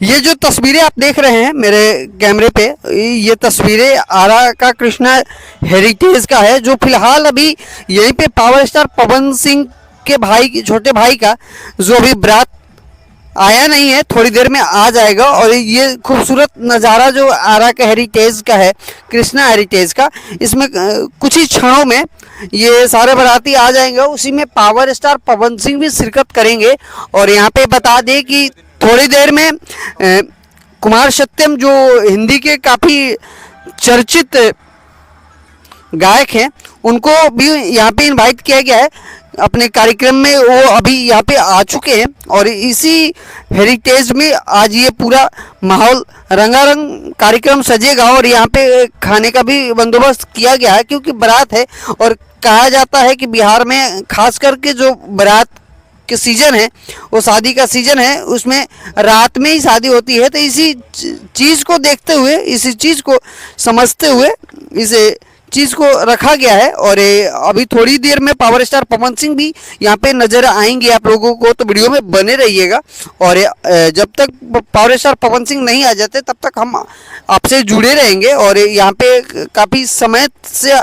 ये जो तस्वीरें आप देख रहे हैं मेरे कैमरे पे, ये तस्वीरें आरा का कृष्णा हेरिटेज का है, जो फिलहाल अभी यहीं पे पावर स्टार पवन सिंह के भाई, छोटे भाई का जो अभी बारात आया नहीं है, थोड़ी देर में आ जाएगा। और ये खूबसूरत नज़ारा जो आरा का हेरिटेज का है, कृष्णा हेरिटेज का, इसमें कुछ ही क्षणों में ये सारे बाराती आ जाएंगे। उसी में पावर स्टार पवन सिंह भी शिरकत करेंगे। और यहाँ पे बता दें कि थोड़ी देर में कुमार सत्यम जो हिंदी के काफ़ी चर्चित गायक हैं, उनको भी यहाँ पे इनवाइट किया गया है अपने कार्यक्रम में। वो अभी यहाँ पे आ चुके हैं और इसी हेरिटेज में आज ये पूरा माहौल रंगारंग कार्यक्रम सजेगा। और यहाँ पे खाने का भी बंदोबस्त किया गया है, क्योंकि बारात है और कहा जाता है कि बिहार में खास करके जो बारात के सीज़न है, वो शादी का सीज़न है, उसमें रात में ही शादी होती है। तो इसी चीज़ को देखते हुए, इसी चीज़ को समझते हुए इसे चीज़ को रखा गया है। और अभी थोड़ी देर में पावर स्टार पवन सिंह भी यहाँ पे नज़र आएंगे आप लोगों को, तो वीडियो में बने रहिएगा। और जब तक पावर स्टार पवन सिंह नहीं आ जाते तब तक हम आपसे जुड़े रहेंगे। और यहाँ पे काफ़ी समय से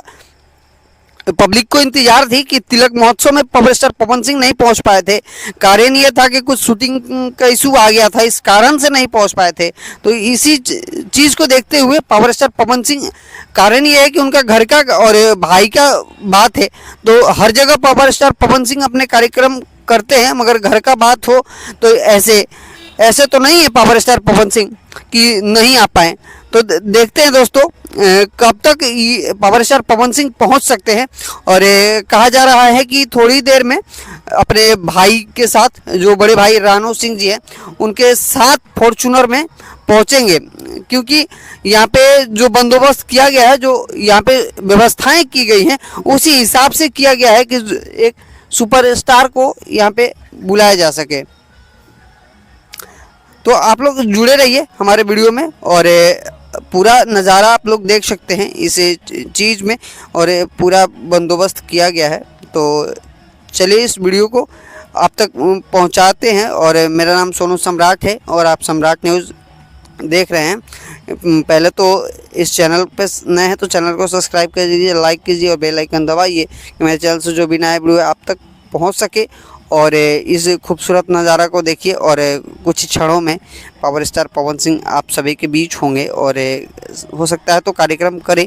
पब्लिक को इंतजार थी कि तिलक महोत्सव में पावर स्टार पवन सिंह नहीं पहुंच पाए थे। कारण ये था कि कुछ शूटिंग का इशू आ गया था, इस कारण से नहीं पहुंच पाए थे। तो इसी चीज़ को देखते हुए पावर स्टार पवन सिंह, कारण ये है कि उनका घर का और भाई का बात है, तो हर जगह पावर स्टार पवन सिंह अपने कार्यक्रम करते हैं, मगर घर का बात हो तो ऐसे तो नहीं है पावर स्टार पवन सिंह कि नहीं आ पाए। तो देखते हैं दोस्तों कब तक पावर स्टार पवन सिंह पहुंच सकते हैं। और कहा जा रहा है कि थोड़ी देर में अपने भाई के साथ, जो बड़े भाई राणो सिंह जी हैं, उनके साथ फॉर्चूनर में पहुंचेंगे। क्योंकि यहाँ पे जो बंदोबस्त किया गया है, जो यहाँ पे व्यवस्थाएं की गई हैं, उसी हिसाब से किया गया है कि एक सुपरस्टार को यहाँ पे बुलाया जा सके। तो आप लोग जुड़े रहिए हमारे वीडियो में और पूरा नज़ारा आप लोग देख सकते हैं इस चीज़ में, और पूरा बंदोबस्त किया गया है। तो चलिए इस वीडियो को आप तक पहुंचाते हैं। और मेरा नाम सोनू सम्राट है और आप सम्राट न्यूज़ देख रहे हैं। पहले तो इस चैनल पे नए हैं तो चैनल को सब्सक्राइब कर दीजिए, लाइक कीजिए और बेल आइकन दबाइए कि मेरे चैनल से जो भी नया वीडियो है आप तक पहुँच सके। और इस खूबसूरत नज़ारा को देखिए। और कुछ क्षणों में पावर स्टार पवन सिंह आप सभी के बीच होंगे। और हो सकता है तो कार्यक्रम करें,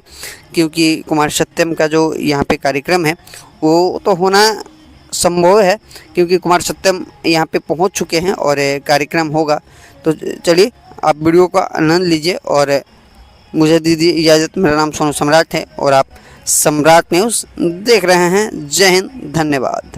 क्योंकि कुमार सत्यम का जो यहाँ पे कार्यक्रम है वो तो होना संभव है, क्योंकि कुमार सत्यम यहाँ पे पहुँच चुके हैं और कार्यक्रम होगा। तो चलिए आप वीडियो का आनंद लीजिए और मुझे दीजिए इजाज़त। मेरा नाम सोनू सम्राट है और आप सम्राट न्यूज़ देख रहे हैं। जय हिंद, धन्यवाद।